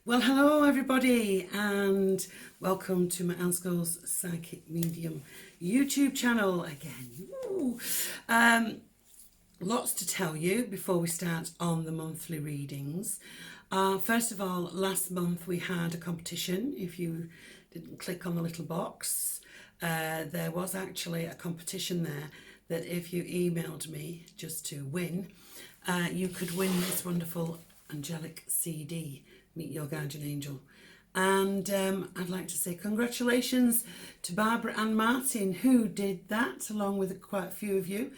Well, hello everybody, and welcome to my Ansco's Psychic Medium YouTube channel again. Ooh. Lots to tell you before we start on the monthly readings. First of all, last month we had a competition. If you didn't click on the little box, there was actually a competition there that if you emailed me just to win, you could win this wonderful angelic CD, Meet Your Guardian Angel. And I'd like to say congratulations to Barbara and Martin who did that, along with quite a few of you.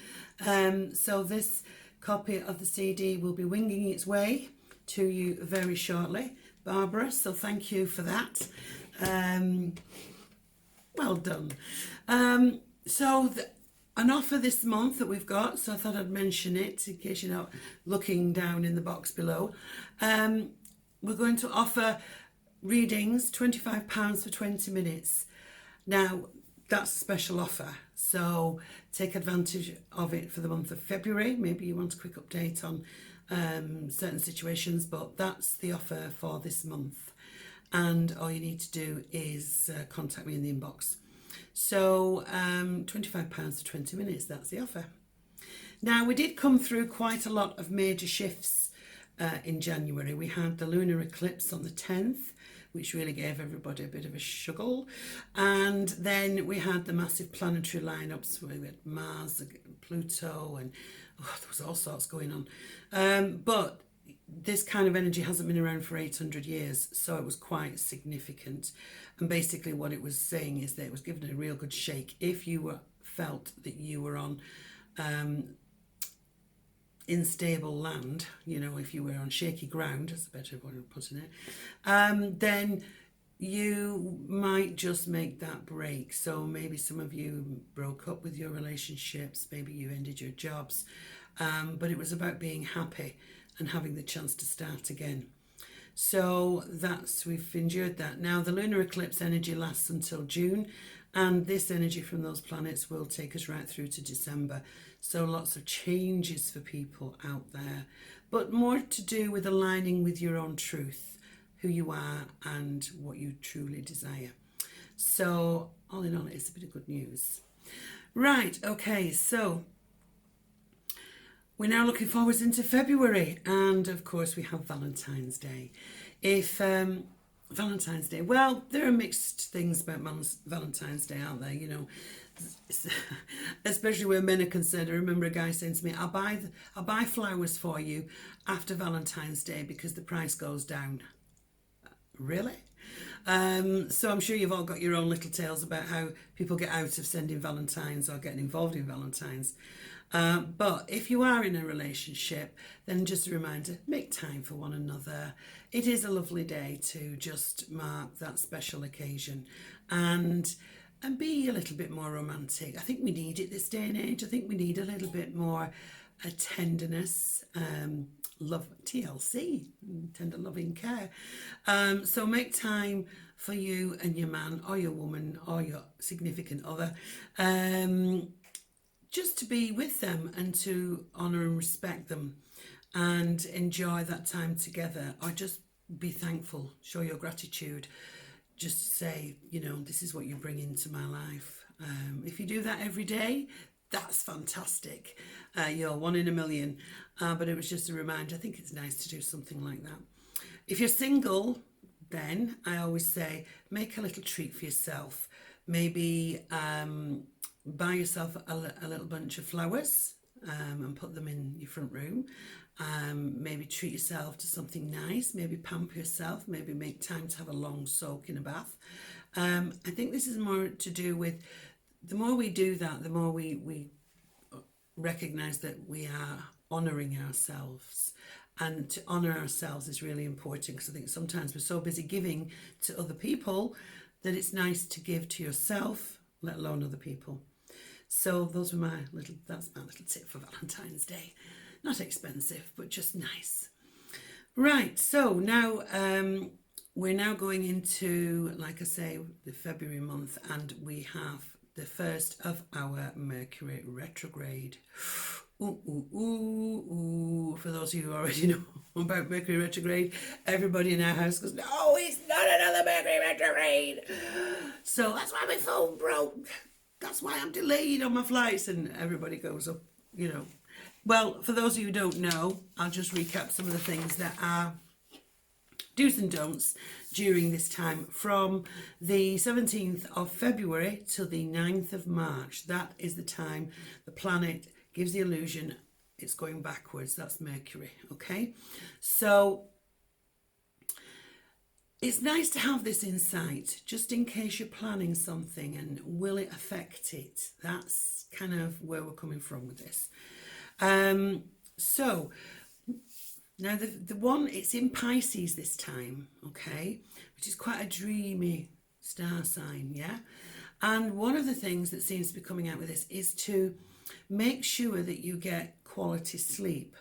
So this copy of the CD will be winging its way to you very shortly, Barbara, so thank you for that. Well done. An offer this month that we've got, so I thought I'd mention it in case you're not looking down in the box below. We're going to offer readings, £25 for 20 minutes. Now, that's a special offer, so take advantage of it for the month of February. Maybe you want a quick update on certain situations, but that's the offer for this month. And all you need to do is contact me in the inbox. So £25 for 20 minutes, that's the offer. Now, we did come through quite a lot of major shifts in January. We had the lunar eclipse on the 10th, which really gave everybody a bit of a struggle. And then we had the massive planetary lineups where we had Mars, Pluto, and there was all sorts going on. But this kind of energy hasn't been around for 800 years, so it was quite significant. And basically what it was saying is that it was given a real good shake. If you felt that you were on unstable land, you know, if you were on shaky ground, that's a better way of putting it, then you might just make that break. So maybe some of you broke up with your relationships, maybe you ended your jobs, but it was about being happy and having the chance to start again. So we've endured that. Now the lunar eclipse energy lasts until June, and this energy from those planets will take us right through to December. So lots of changes for people out there, but more to do with aligning with your own truth, who you are and what you truly desire. So all in all, it's a bit of good news. Right, okay, so we're now looking forwards into February, and of course we have Valentine's Day. Valentine's Day, well, there are mixed things about Valentine's Day, aren't there? You know, especially where men are concerned. I remember a guy saying to me, I'll buy flowers for you after Valentine's Day because the price goes down. Really? So I'm sure you've all got your own little tales about how people get out of sending Valentines or getting involved in Valentines. But if you are in a relationship, then just a reminder, make time for one another. It is a lovely day to just mark that special occasion and be a little bit more romantic. I think we need it this day and age. I think we need a little bit more tenderness, love, TLC, tender loving care. So make time for you and your man or your woman or your significant other, just to be with them and to honour and respect them and enjoy that time together, or just be thankful, show your gratitude, just say, you know, this is what you bring into my life. If you do that every day, that's fantastic. You're one in a million. But it was just a reminder. I think it's nice to do something like that. If you're single, then I always say, make a little treat for yourself. Maybe buy yourself a little bunch of flowers and put them in your front room. Maybe treat yourself to something nice. Maybe pamper yourself. Maybe make time to have a long soak in a bath. I think this is more to do with, the more we do that, the more we recognise that we are honouring ourselves. And to honour ourselves is really important, because I think sometimes we're so busy giving to other people that it's nice to give to yourself, let alone other people. So that's my little tip for Valentine's Day. Not expensive, but just nice. Right, so now we're now going into, like I say, the February month, and we have the first of our Mercury retrograde. Ooh, ooh, ooh, ooh. For those of you who already know about Mercury retrograde, everybody in our house goes, no, it's not another Mercury retrograde. So that's why my phone broke. That's why I'm delayed on my flights. And everybody goes up, you know. Well, for those of you who don't know, I'll just recap some of the things that are do's and don'ts during this time from the 17th of February to the 9th of March. That is the time the planet gives the illusion it's going backwards. That's Mercury, okay? So it's nice to have this insight just in case you're planning something and will it affect it? That's kind of where we're coming from with this. So now the one, it's in Pisces this time, okay, which is quite a dreamy star sign, yeah? And one of the things that seems to be coming out with this is to make sure that you get quality sleep,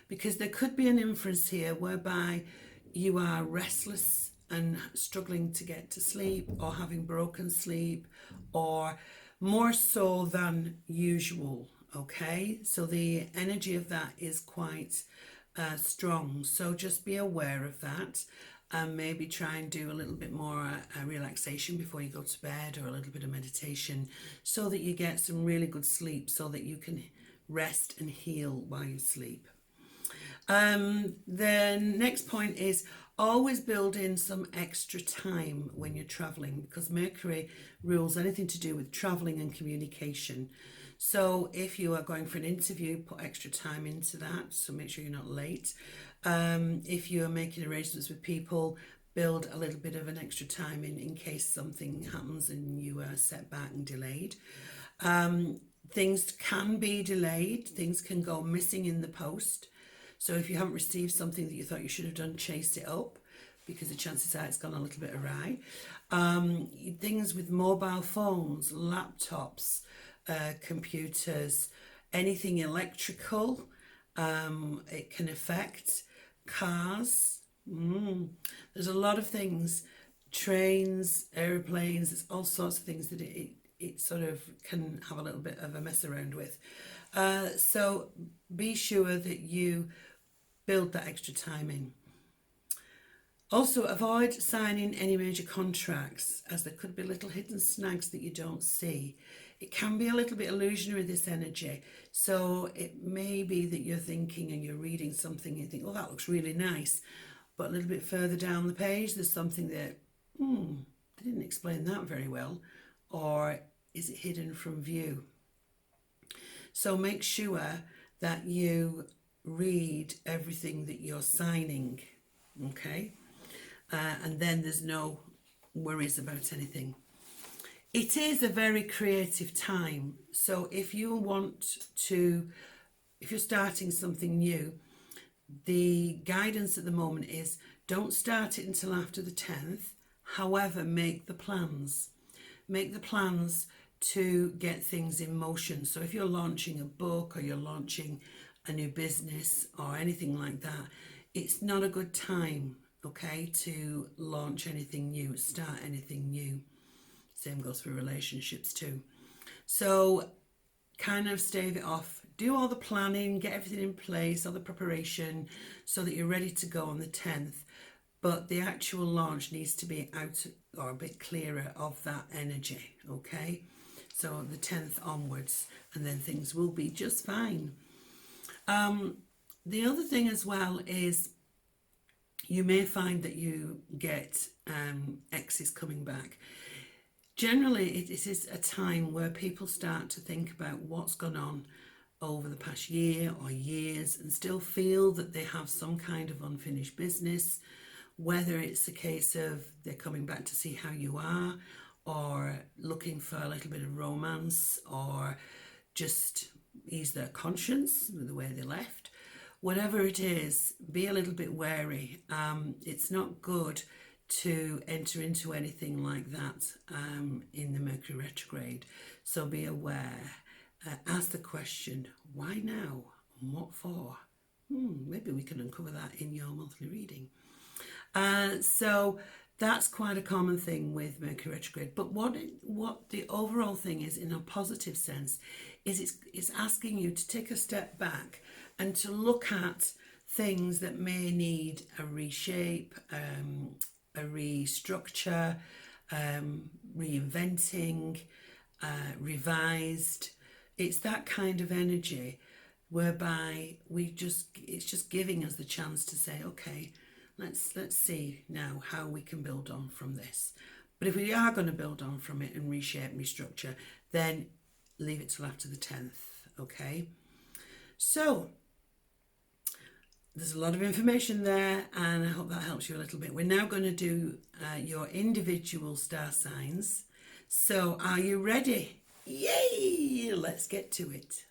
because there could be an inference here whereby you are restless and struggling to get to sleep, or having broken sleep, or more so than usual, okay? So the energy of that is quite strong, so just be aware of that, and maybe try and do a little bit more relaxation before you go to bed, or a little bit of meditation, so that you get some really good sleep, so that you can rest and heal while you sleep. The next point is always build in some extra time when you're traveling, because Mercury rules anything to do with traveling and communication. So if you are going for an interview, put extra time into that, so make sure you're not late. If you are making arrangements with people, build a little bit of an extra time in case something happens and you are set back and delayed. Things can be delayed, things can go missing in the post. So if you haven't received something that you thought you should have done, chase it up, because the chances are it's gone a little bit awry. Things with mobile phones, laptops, computers, anything electrical, it can affect. Cars, there's a lot of things, trains, airplanes, there's all sorts of things that it sort of can have a little bit of a mess around with. So be sure that you build that extra time in. Also, avoid signing any major contracts, as there could be little hidden snags that you don't see. It can be a little bit illusionary, this energy. So it may be that you're thinking and you're reading something and you think, oh, that looks really nice. But a little bit further down the page, there's something that, they didn't explain that very well. Or is it hidden from view? So make sure that you read everything that you're signing, okay? And then there's no worries about anything. It is a very creative time. So if you if you're starting something new, the guidance at the moment is don't start it until after the 10th. However, make the plans. Make the plans to get things in motion. So if you're launching a book, or you're launching a new business or anything like that, it's not a good time, okay, to launch anything new, start anything new. Same goes for relationships too. So kind of stave it off. Do all the planning, get everything in place, all the preparation, so that you're ready to go on the 10th. But the actual launch needs to be out, or a bit clearer of that energy, okay? So the 10th onwards, and then things will be just fine. The other thing as well is you may find that you get exes coming back. Generally, it is a time where people start to think about what's gone on over the past year or years, and still feel that they have some kind of unfinished business, whether it's a case of they're coming back to see how you are, or looking for a little bit of romance, or just ease their conscience with the way they left. Whatever it is, be a little bit wary. It's not good to enter into anything like that in the Mercury retrograde. So be aware. Ask the question, why now? And what for? Maybe we can uncover that in your monthly reading. So That's quite a common thing with Mercury retrograde. But what the overall thing is, in a positive sense, is it's asking you to take a step back and to look at things that may need a reshape, a restructure, reinventing, revised. It's that kind of energy whereby it's just giving us the chance to say, okay, let's see now how we can build on from this. But if we are going to build on from it and reshape and restructure, then leave it till after the 10th, okay? So there's a lot of information there, and I hope that helps you a little bit. We're now going to do your individual star signs. So are you ready? Yay! Let's get to it.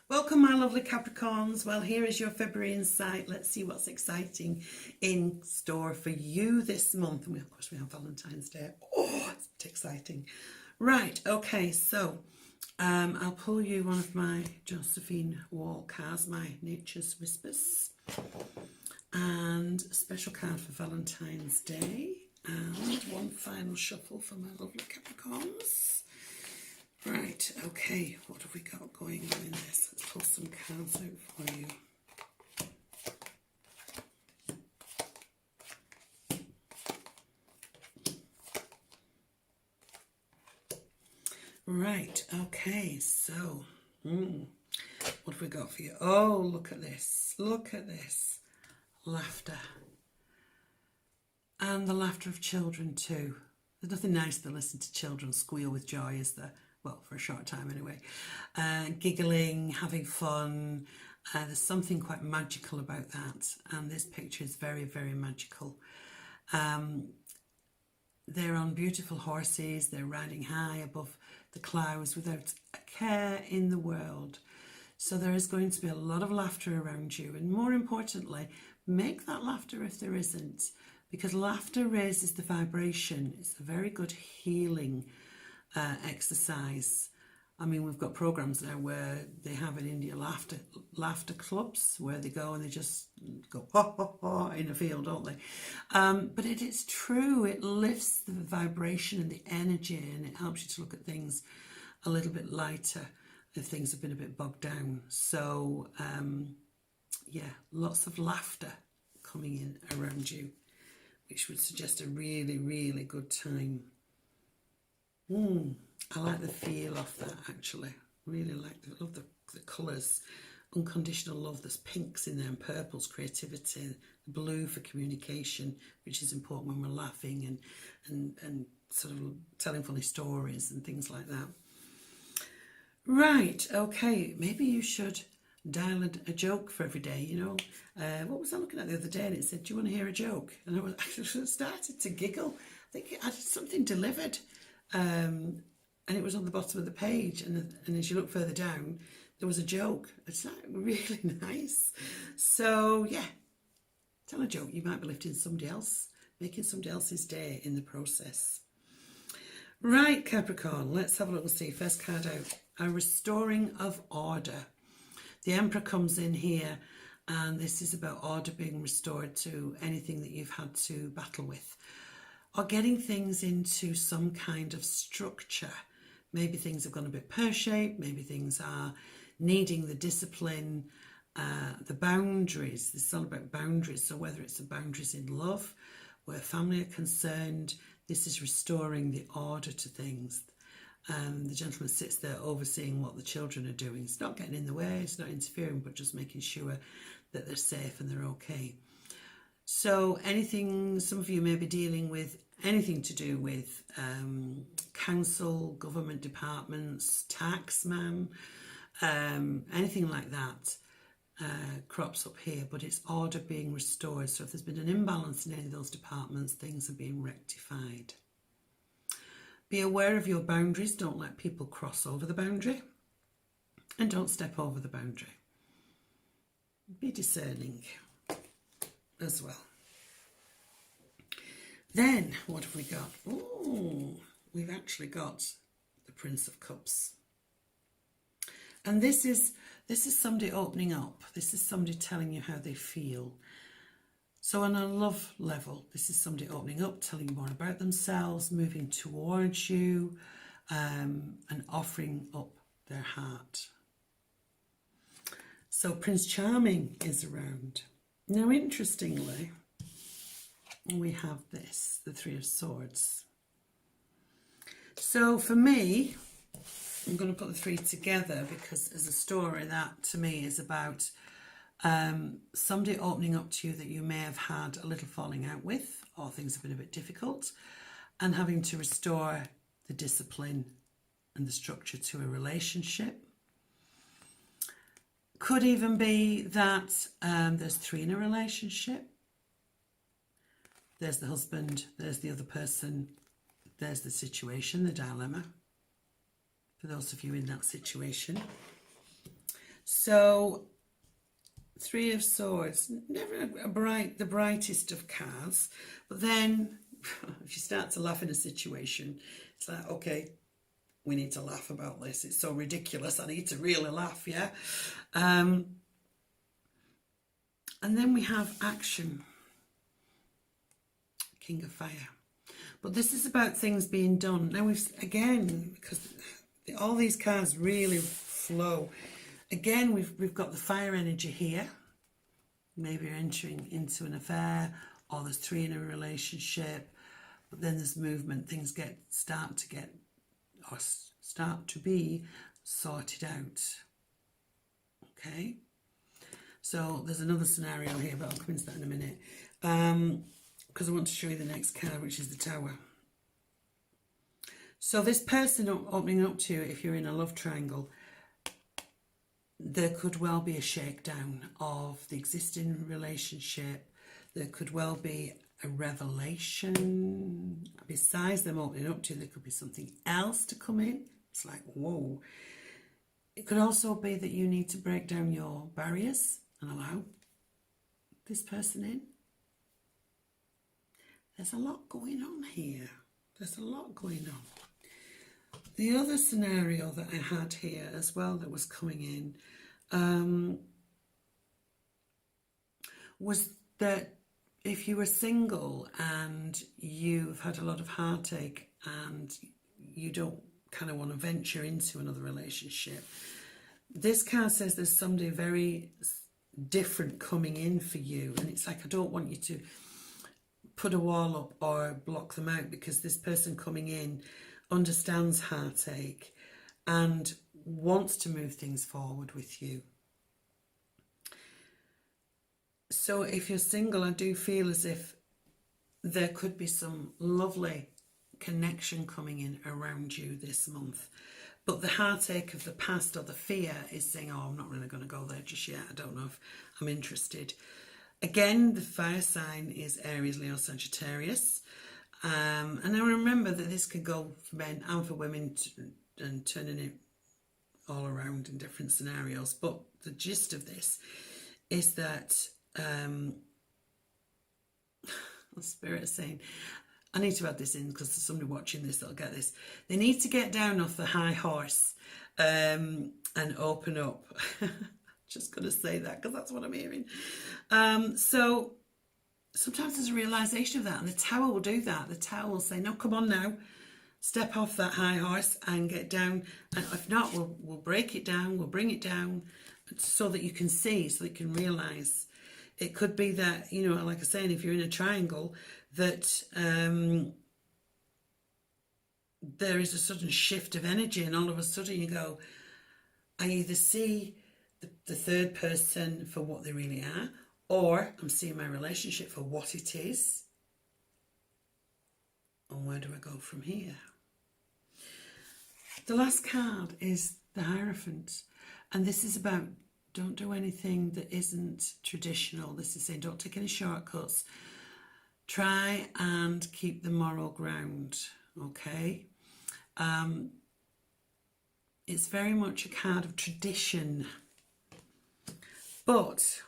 Welcome, my lovely Capricorns. Well, here is your February insight. Let's see what's exciting in store for you this month. And of course, we have Valentine's Day. Oh, it's exciting. Right, okay, so I'll pull you one of my Josephine Wall cards, my Nature's Whispers, and a special card for Valentine's Day, and one final shuffle for my lovely Capricorns. Right, okay, what have we got going on in this? Let's pull some cards out for you. Right, okay, so, what have we got for you? Oh, look at this, laughter. And the laughter of children too. There's nothing nice to listen to children squeal with joy, is there? Well, for a short time anyway. Giggling, having fun. There's something quite magical about that. And this picture is very, very magical. They're on beautiful horses. They're riding high above the clouds without a care in the world. So there is going to be a lot of laughter around you. And more importantly, make that laughter if there isn't. Because laughter raises the vibration. It's a very good healing exercise. I mean, we've got programs now where they have in India laughter clubs where they go and they just go ha ha ha in a field, don't they? But it is true. It lifts the vibration and the energy, and it helps you to look at things a little bit lighter if things have been a bit bogged down. So yeah, lots of laughter coming in around you, which would suggest a really, really good time. I like the feel of that, actually. Really love the colours. Unconditional love. There's pinks in there and purples, creativity. Blue for communication, which is important when we're laughing and sort of telling funny stories and things like that. Right, okay. Maybe you should dial a joke for every day, you know. What was I looking at the other day? And it said, do you want to hear a joke? And I actually started to giggle. I think I had something delivered. And it was on the bottom of the page, and as you look further down, there was a joke. It's like really nice. So yeah, tell a joke. You might be lifting somebody else, making somebody else's day in the process. Right, Capricorn, let's have a look and see. First card out, a restoring of order. The Emperor comes in here, and this is about order being restored to anything that you've had to battle with, or getting things into some kind of structure. Maybe things have gone a bit pear-shaped, maybe things are needing the discipline, the boundaries. This is all about boundaries. So whether it's the boundaries in love, where family are concerned, this is restoring the order to things. The gentleman sits there overseeing what the children are doing. It's not getting in the way, it's not interfering, but just making sure that they're safe and they're okay. So anything, some of you may be dealing with anything to do with council, government departments, taxman, anything like that crops up here, but it's order being restored. So if there's been an imbalance in any of those departments, things are being rectified. Be aware of your boundaries. Don't let people cross over the boundary, and don't step over the boundary. Be discerning as well. Then, what have we got? Ooh, we've actually got the Prince of Cups. And this is somebody opening up. This is somebody telling you how they feel. So on a love level, this is somebody opening up, telling you more about themselves, moving towards you, and offering up their heart. So Prince Charming is around. Now, interestingly, we have this, the Three of Swords. So for me, I'm going to put the three together because as a story, that to me is about somebody opening up to you that you may have had a little falling out with, or things have been a bit difficult, and having to restore the discipline and the structure to a relationship. Could even be that there's three in a relationship. There's the husband, there's the other person, there's the situation, the dilemma, for those of you in that situation. So, Three of Swords, never the brightest of cards, but then if you start to laugh in a situation, it's like, okay, we need to laugh about this. It's so ridiculous. I need to really laugh, yeah? And then we have action. King of Fire. But this is about things being done. Now again, because all these cards really flow. Again, we've got the fire energy here. Maybe you're entering into an affair, or there's three in a relationship, but then there's movement. Things start to be sorted out. Okay. So there's another scenario here, but I'll come into that in a minute. Because I want to show you the next card, which is the Tower. So this person opening up to you, if you're in a love triangle, there could well be a shakedown of the existing relationship. There could well be a revelation. Besides them opening up to you, there could be something else to come in. It's like, whoa. It could also be that you need to break down your barriers and allow this person in. There's a lot going on here. There's a lot going on. The other scenario that I had here as well that was coming in was that if you were single and you've had a lot of heartache and you don't kind of want to venture into another relationship, this card says there's somebody very different coming in for you. And it's like, I don't want you to put a wall up or block them out, because this person coming in understands heartache and wants to move things forward with you. So if you're single, I do feel as if there could be some lovely connection coming in around you this month. But the heartache of the past or the fear is saying, oh, I'm not really going to go there just yet. I don't know if I'm interested. Again, the fire sign is Aries, Leo, Sagittarius. And I remember that this could go for men and for women and turning it all around in different scenarios. But the gist of this is that the Spirit is saying, I need to add this in because there's somebody watching this that'll get this. They need to get down off the high horse and open up. Just going to say that because that's what I'm hearing. So sometimes there's a realisation of that, and the Tower will do that. The Tower will say, no, come on now, step off that high horse and get down. And if not, we'll break it down, we'll bring it down so that you can see, so that you can realise. It could be that, you know, like I was saying, if you're in a triangle, that there is a sudden shift of energy, and all of a sudden you go, I either see the third person for what they really are, or I'm seeing my relationship for what it is. And where do I go from here? The last card is the Hierophant. And this is about don't do anything that isn't traditional. This is saying don't take any shortcuts. Try and keep the moral ground, okay? It's very much a card of tradition. But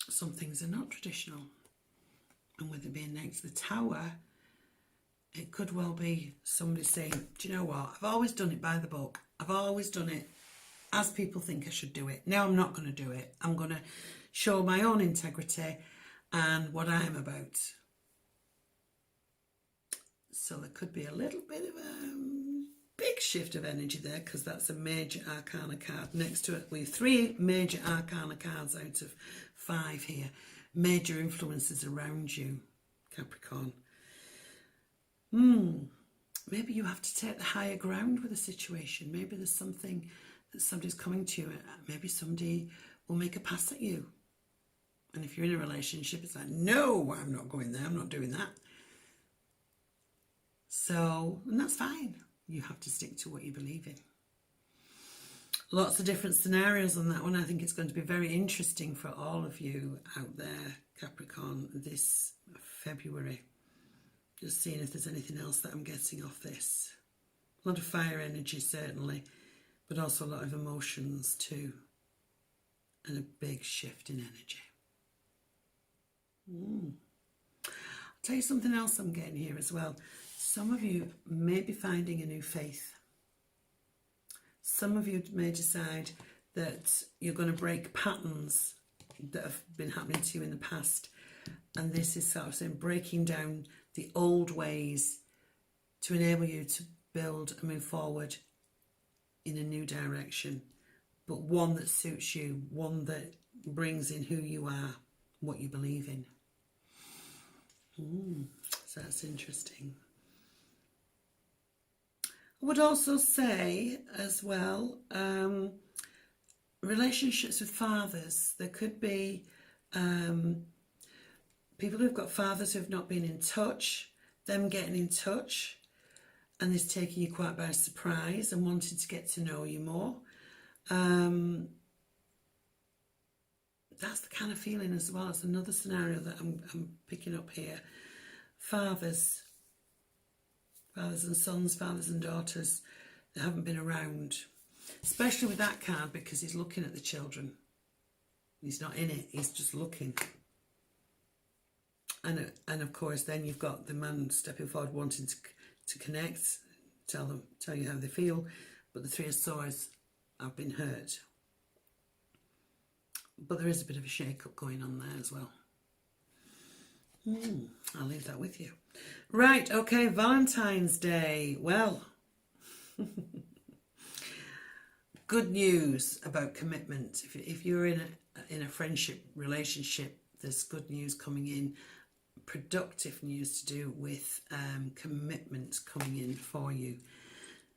some things are not traditional. And with it being next to the Tower, it could well be somebody saying, do you know what, I've always done it by the book. I've always done it as people think I should do it. Now I'm not going to do it. I'm going to show my own integrity and what I am about. So there could be a little bit of a big shift of energy there, because that's a major arcana card. Next to it, we have 3 major arcana cards out of 5 here. Major influences around you, Capricorn. Maybe you have to take the higher ground with a situation. Maybe there's something that somebody's coming to you. Maybe somebody will make a pass at you. And if you're in a relationship, it's like, no, I'm not going there. I'm not doing that. So, and that's fine. You have to stick to what you believe in. Lots of different scenarios on that one. I think it's going to be very interesting for all of you out there, Capricorn, this February. Just seeing if there's anything else that I'm getting off this. A lot of fire energy, certainly, but also a lot of emotions too. And a big shift in energy. I'll tell you something else I'm getting here as well. Some of you may be finding a new faith. Some of you may decide that you're going to break patterns that have been happening to you in the past. And this is sort of saying breaking down the old ways to enable you to build and move forward in a new direction. But one that suits you, one that brings in who you are, what you believe in. So that's interesting. I would also say as well, relationships with fathers. There could be people who've got fathers who've not been in touch, them getting in touch, and this taking you quite by surprise and wanting to get to know you more. That's the kind of feeling as well. It's another scenario that I'm picking up here. Fathers and sons, fathers and daughters that haven't been around. Especially with that card, because he's looking at the children. He's not in it, he's just looking. And of course, then you've got the man stepping forward wanting to connect, tell you how they feel. But the 3 of Swords have been hurt. But there is a bit of a shake-up going on there as well. I'll leave that with you. Right, okay, Valentine's Day. Well, good news about commitment. If you're in a friendship relationship, there's good news coming in. Productive news to do with commitment coming in for you.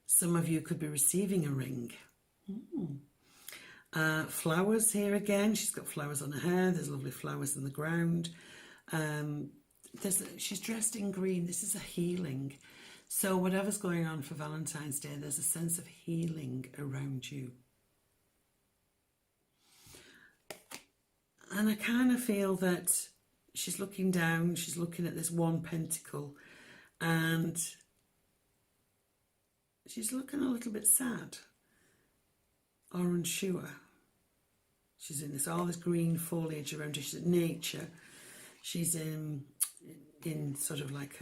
Some of you could be receiving a ring. Flowers here again. She's got flowers on her hair. There's lovely flowers in the ground. She's dressed in green. This is a healing. So whatever's going on for Valentine's Day, there's a sense of healing around you. And I kind of feel that she's looking down. She's looking at this 1 pentacle. And she's looking a little bit sad or unsure. She's in all this green foliage around her. She's at nature. She's in sort of like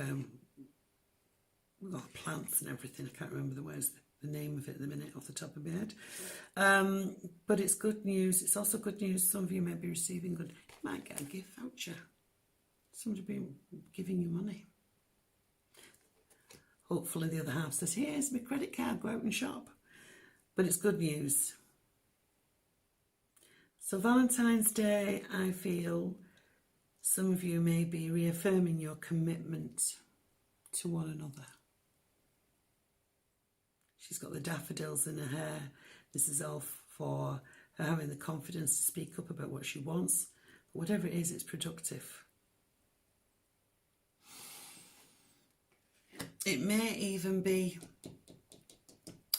plants and everything. I can't remember the name of it at the minute off the top of my head. But it's good news. It's also good news. Some of you may be receiving good. You might get a gift voucher. Somebody be giving you money. Hopefully the other half says, here's my credit card, go out and shop. But it's good news. So Valentine's Day, I feel some of you may be reaffirming your commitment to one another. She's got the daffodils in her hair. This is all for her having the confidence to speak up about what she wants. But whatever it is, it's productive. It may even be,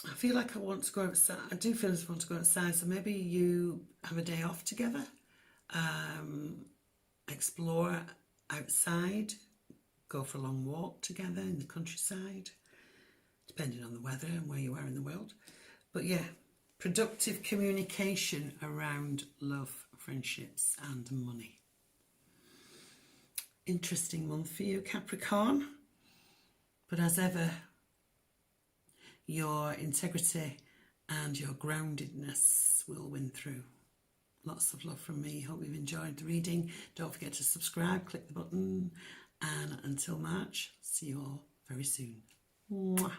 I feel like I want to go outside. I do feel I want to go outside. So maybe you have a day off together. Explore outside. Go for a long walk together in the countryside. Depending on the weather and where you are in the world. But yeah, productive communication around love, friendships and money. Interesting month for you, Capricorn. But as ever, your integrity and your groundedness will win through. Lots of love from me. Hope you've enjoyed the reading. Don't forget to subscribe, click the button, and until March, see you all very soon. Mwah.